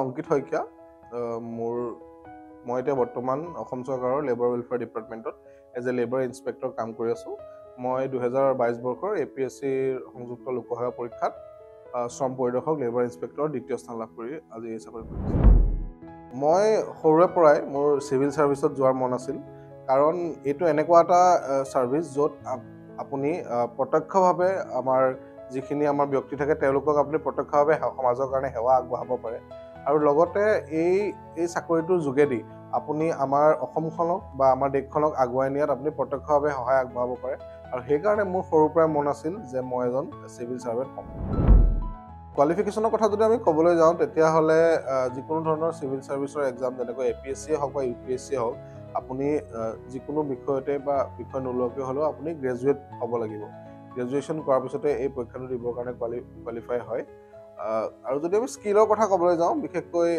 অংকিত শইকীয়া মই এতিয়া বৰ্তমান অসম চৰকাৰৰ লেবাৰ ৱেলফেয়াৰ ডিপাৰ্টমেণ্টত এজ এ লেবাৰ ইনস্পেক্টৰ কাম কৰি আছোঁ। মই 2022 বৰ্ষৰ APSCৰ সংযুক্ত লোকসেৱা পৰীক্ষাত শ্ৰম পৰিদৰ্শক লেবাৰ ইনস্পেক্টৰ দ্বিতীয় স্থান লাভ কৰি আজি এই চাকৰি কৰিছোঁ। মই সৰুৰে পৰাই মোৰ চিভিল ছাৰ্ভিচত যোৱাৰ মন আছিল, কাৰণ এইটো এনেকুৱা এটা ছাৰ্ভিচ য'ত আপুনি প্ৰত্যক্ষভাৱে আমাৰ যিখিনি আমাৰ ব্যক্তি থাকে তেওঁলোকক আপুনি প্ৰত্যক্ষভাৱে সমাজৰ কাৰণে সেৱা আগবঢ়াব পাৰে, আৰু লগতে এই চাকৰিটোৰ যোগেদি আপুনি আমাৰ অসমখনক বা আমাৰ দেশখনক আগুৱাই নিয়াত আপুনি প্ৰত্যক্ষভাৱে সহায় আগবঢ়াব পাৰে। আৰু সেইকাৰণে মোৰ সৰুৰ পৰাই মন আছিল যে মই এজন চিভিল ছাৰ্ভেণ্ট হ'ম। কোৱালিফিকেশ্যনৰ কথা যদি আমি ক'বলৈ যাওঁ তেতিয়াহ'লে যিকোনো ধৰণৰ চিভিল ছাৰ্ভিচৰ এক্সাম যেনেকৈ APSC হওক বা UPSC হওক, আপুনি যিকোনো বিষয়তে বা বিষয় নোলোৱাকৈ হ'লেও আপুনি গ্ৰেজুৱেট হ'ব লাগিব। গ্ৰেজুৱেশ্যন কৰাৰ পিছতে এই পৰীক্ষাটো দিবৰ কাৰণে কোৱালিফাই হয়। আৰু যদি আমি স্কিলৰ কথা ক'বলৈ যাওঁ, বিশেষকৈ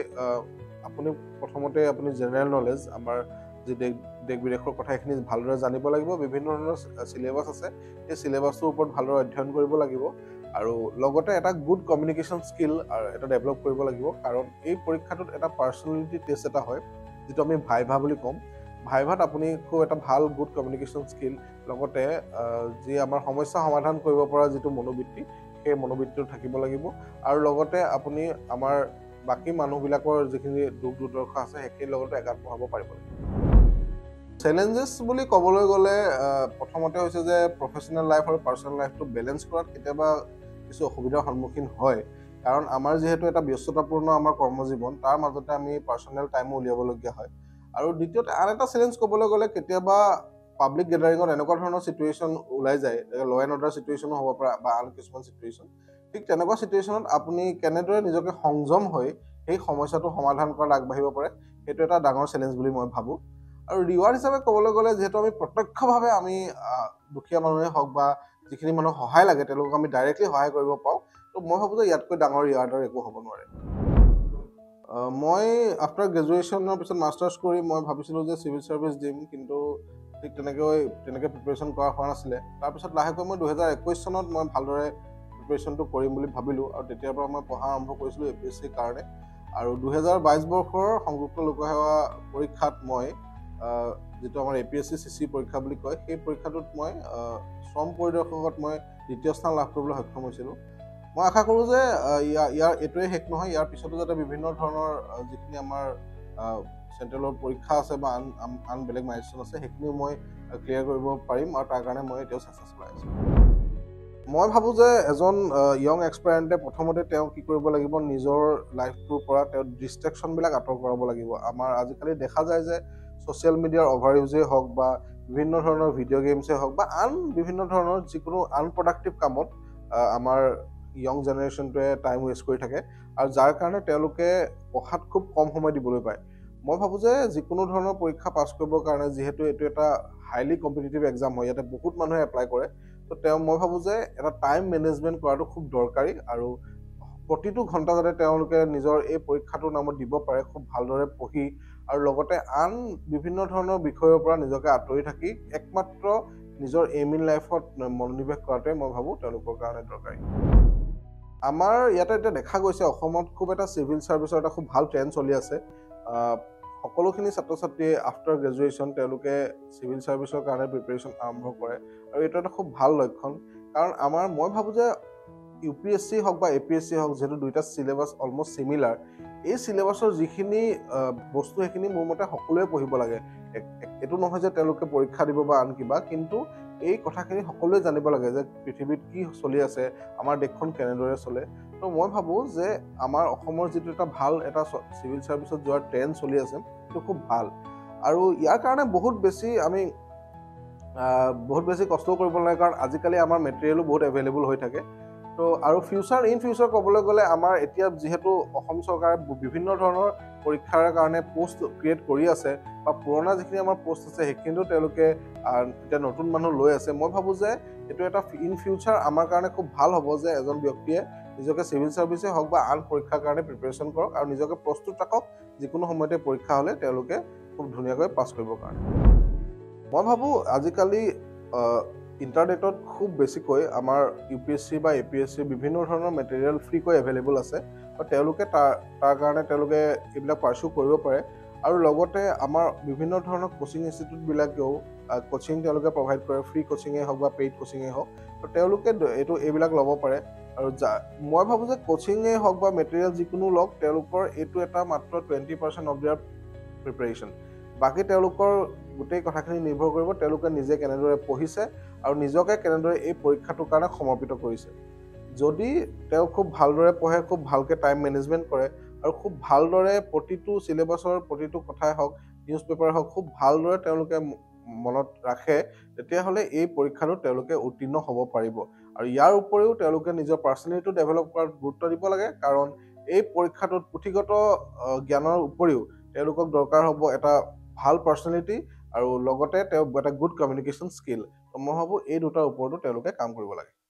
আপুনি প্ৰথমতে আপুনি জেনেৰেল নলেজ, আমাৰ যি দেশ বিদেশৰ কথাখিনি ভালদৰে জানিব লাগিব। বিভিন্ন ধৰণৰ চিলেবাছ আছে, সেই চিলেবাছটোৰ ওপৰত ভালদৰে অধ্যয়ন কৰিব লাগিব, আৰু লগতে এটা গুড কমিউনিকেশ্যন স্কিল এটা ডেভেলপ কৰিব লাগিব। কাৰণ এই পৰীক্ষাটোত এটা পাৰ্চনেলিটি টেষ্ট এটা হয়, যিটো আমি ভাইভা বুলি ক'ম। ভাইভাত আপুনি খুব এটা ভাল গুড কমিউনিকেশ্যন স্কিল, লগতে যি আমাৰ সমস্যা সমাধান কৰিব পৰা যিটো মনোবৃত্তি, সেই মনোবৃত্তিটো থাকিব লাগিব। আৰু লগতে আপুনি আমাৰ বাকী মানুহবিলাকৰ যিখিনি দুখ দুৰ্দশা আছে সেইখিনিৰ লগতে একাত্ম হ'ব পাৰিব লাগিব। চেলেঞ্জেছ বুলি ক'বলৈ গ'লে প্ৰথমতে হৈছে যে প্ৰফেচনেল লাইফ আৰু পাৰ্চনেল লাইফটো বেলেঞ্চ কৰাত কেতিয়াবা কিছু অসুবিধাৰ সন্মুখীন হয়, কাৰণ আমাৰ যিহেতু এটা ব্যস্ততাপূৰ্ণ আমাৰ কৰ্মজীৱন, তাৰ মাজতে আমি পাৰ্চনেল টাইমো উলিয়াবলগীয়া হয়। আৰু দ্বিতীয়তে আন এটা চেলেঞ্জ ক'বলৈ গ'লে, কেতিয়াবা পাব্লিক গেডাৰিঙত এনেকুৱা ধৰণৰ চিটুৱেশ্যন ওলাই যায়, ল এণ্ড অৰ্ডাৰ চিটুৱেশ্যনো হ'ব পাৰে বা আন কিছুমান চিটুৱেশ্যন। ঠিক তেনেকুৱা চিটুৱেশ্যনত আপুনি কেনেদৰে নিজকে সংযম হৈ সেই সমস্যাটো সমাধান কৰাত আগবাঢ়িব পাৰে, সেইটো এটা ডাঙৰ চেলেঞ্জ বুলি মই ভাবোঁ। আৰু ৰিৱাৰ্ড হিচাপে ক'বলৈ গ'লে, যিহেতু আমি প্ৰত্যক্ষভাৱে আমি দুখীয়া মানুহে হওক বা যিখিনি মানুহক সহায় লাগে তেওঁলোকক আমি ডাইৰেক্টলি সহায় কৰিব পাৰোঁ, তো মই ভাবোঁ যে ইয়াতকৈ ডাঙৰ ৰিৱাৰ্ডৰ একো হ'ব নোৱাৰে। মই আফটাৰ গ্ৰেজুৱেশ্যনৰ পিছত মাষ্টাৰ্ছ কৰি মই ভাবিছিলোঁ যে চিভিল ছাৰ্ভিচ দিম, কিন্তু ঠিক তেনেকৈ প্ৰিপেৰেশ্যন কৰা হোৱা নাছিলে। তাৰপিছত লাহেকৈ মই 2021 চনত মই ভালদৰে প্ৰিপেৰেশ্যনটো কৰিম বুলি ভাবিলোঁ, আৰু তেতিয়াৰ পৰা মই পঢ়া আৰম্ভ কৰিছিলোঁ APSCৰ কাৰণে। আৰু 2022 বৰ্ষৰ সংযুক্ত লোকসেৱা পৰীক্ষাত মই যিটো আমাৰ APSC CC পৰীক্ষা বুলি কয়, সেই পৰীক্ষাটোত মই শ্ৰম পৰিদৰ্শকত মই দ্বিতীয় স্থান লাভ কৰিবলৈ সক্ষম হৈছিলোঁ। মই আশা কৰোঁ যে ইয়াৰ এইটোৱে শেষ নহয়, ইয়াৰ পিছতো যাতে বিভিন্ন ধৰণৰ যিখিনি আমাৰ চেণ্ট্ৰেলৰ পৰীক্ষা আছে বা আন বেলেগ মাইলষ্টন আছে, সেইখিনিও মই ক্লিয়াৰ কৰিব পাৰিম, আৰু তাৰ কাৰণে মই এতিয়াও চেষ্টা চলাই আছোঁ। মই ভাবোঁ যে এজন য়ং এক্সপায়াৰেণ্টে প্ৰথমতে তেওঁ কি কৰিব লাগিব, নিজৰ লাইফটোৰ পৰা তেওঁ ডিষ্ট্ৰেকশ্যনবিলাক আঁতৰ কৰাব লাগিব। আমাৰ আজিকালি দেখা যায় যে ছ'চিয়েল মিডিয়াৰ অভাৰ ইউজেই হওক বা বিভিন্ন ধৰণৰ ভিডিঅ' গেমছেই হওক বা আন বিভিন্ন ধৰণৰ যিকোনো আনপ্ৰডাক্টিভ কামত আমাৰ য়ং জেনেৰেশ্যনটোৱে টাইম ৱেষ্ট কৰি থাকে, আৰু যাৰ কাৰণে তেওঁলোকে পঢ়াত খুব কম সময় দিবলৈ পায়। মই ভাবোঁ যে যিকোনো ধৰণৰ পৰীক্ষা পাছ কৰিবৰ কাৰণে, যিহেতু এইটো এটা হাইলি কম্পিটিটিভ এক্সাম হয়, ইয়াতে বহুত মানুহে এপ্লাই কৰে, তো মই ভাবোঁ যে এটা টাইম মেনেজমেণ্ট কৰাটো খুব দৰকাৰী, আৰু প্ৰতিটো ঘণ্টা যাতে তেওঁলোকে নিজৰ এই পৰীক্ষাটোৰ নামত দিব পাৰে, খুব ভালদৰে পঢ়ি, আৰু লগতে আন বিভিন্ন ধৰণৰ বিষয়ৰ পৰা নিজকে আঁতৰি থাকি একমাত্ৰ নিজৰ এইম ইন লাইফত মনোনিৱেশ কৰাটোৱে মই ভাবোঁ তেওঁলোকৰ কাৰণে দৰকাৰী। আমাৰ ইয়াতে এতিয়া দেখা গৈছে অসমত খুব এটা চিভিল ছাৰ্ভিচৰ এটা খুব ভাল ট্ৰেণ্ড চলি আছে। সকলোখিনি ছাত্ৰ ছাত্ৰীয়ে আফটাৰ গ্ৰেজুৱেশ্যন তেওঁলোকে চিভিল ছাৰ্ভিচৰ কাৰণে প্ৰিপেৰেশ্যন আৰম্ভ কৰে, আৰু এইটো এটা খুব ভাল লক্ষণ। কাৰণ মই ভাবোঁ যে UPSC হওক বা APSC হওক, যিহেতু দুইটা চিলেবাছ অলমষ্ট চিমিলাৰ, এই চিলেবাছৰ যিখিনি বস্তু সেইখিনি মোৰ মতে সকলোৱে পঢ়িব লাগে। এইটো নহয় যে তেওঁলোকে পৰীক্ষা দিব বা আন কিবা, কিন্তু এই কথাখিনি সকলোৱে জানিব লাগে যে পৃথিৱীত কি চলি আছে, আমাৰ দেশখন কেনেদৰে চলে। তো মই ভাবোঁ যে আমাৰ অসমৰ যিটো এটা ভাল এটা চিভিল ছাৰ্ভিচত যোৱাৰ ট্ৰেণ্ড চলি আছে, সেইটো খুব ভাল। আৰু ইয়াৰ কাৰণে বহুত বেছি কষ্টও কৰিব নালাগে, কাৰণ আজিকালি আমাৰ মেটেৰিয়েলো বহুত এভেইলেবল হৈ থাকে। তো আৰু ইন ফিউচাৰ ক'বলৈ গ'লে, আমাৰ এতিয়া যিহেতু অসম চৰকাৰে বিভিন্ন ধৰণৰ পৰীক্ষাৰ কাৰণে পোষ্ট ক্ৰিয়েট কৰি আছে, বা পুৰণা যিখিনি আমাৰ পোষ্ট আছে সেইখিনিতো তেওঁলোকে এতিয়া নতুন মানুহ লৈ আছে। মই ভাবোঁ যে এইটো এটা ইন ফিউচাৰ আমাৰ কাৰণে খুব ভাল হ'ব যে এজন ব্যক্তিয়ে নিজকে চিভিল ছাৰ্ভিচেই হওক বা আন পৰীক্ষাৰ কাৰণে প্ৰিপেৰেশ্যন কৰক, আৰু নিজকে প্ৰস্তুত ৰাখক যিকোনো সময়তে পৰীক্ষা হ'লে তেওঁলোকে খুব ধুনীয়াকৈ পাছ কৰিবৰ কাৰণে। মই ভাবোঁ আজিকালি ইণ্টাৰনেটত খুব বেছিকৈ আমাৰ UPSC বা APSC বিভিন্ন ধৰণৰ মেটেৰিয়েল ফ্ৰীকৈ এভেইলেবল আছে। তেওঁলোকে তাৰ কাৰণে তেওঁলোকে এইবিলাক পাৰ্চু কৰিব পাৰে আৰু লগতে আমাৰ বিভিন্ন ধৰণৰ কোচিং ইনষ্টিটিউটবিলাকেও কোচিং তেওঁলোকে প্ৰভাইড কৰে ফ্ৰী কোচিঙেই হওক বা পেইড কোচিঙেই হওক তো তেওঁলোকে এইবিলাক ল'ব পাৰে আৰু মই ভাবোঁ যে কোচিঙেই হওক বা মেটেৰিয়েল যিকোনো লওক তেওঁলোকৰ এইটো এটা মাত্ৰ 20% অফ দিয়াৰ প্ৰিপেৰেশ্যন বাকী তেওঁলোকৰ গোটেই কথাখিনি নিৰ্ভৰ কৰিব তেওঁলোকে নিজে কেনেদৰে পঢ়িছে আৰু নিজকে কেনেদৰে এই পৰীক্ষাটোৰ কাৰণে সমৰ্পিত কৰিছে যদি তেওঁ খুব ভালদৰে পঢ়ে খুব ভালকৈ টাইম মেনেজমেণ্ট কৰে আৰু খুব ভালদৰে প্ৰতিটো চিলেবাছৰ প্ৰতিটো কথাই হওক নিউজ পেপাৰ হওক খুব ভালদৰে তেওঁলোকে মনত ৰাখে তেতিয়াহ'লে এই পৰীক্ষাটোত তেওঁলোকে উত্তীৰ্ণ হ'ব পাৰিব আৰু ইয়াৰ উপৰিও তেওঁলোকে নিজৰ পাৰ্চনেলিটিটো ডেভেলপ কৰাত গুৰুত্ব দিব লাগে কাৰণ এই পৰীক্ষাটোত পুথিগত জ্ঞানৰ উপৰিও তেওঁলোকক দৰকাৰ হ'ব এটা ভাল পাৰ্চনেলিটি আৰু লগতে তেওঁ এটা গুড কমিউনিকেশ্যন স্কিল মই ভাবোঁ এই দুটাৰ ওপৰতো তেওঁলোকে কাম কৰিব লাগে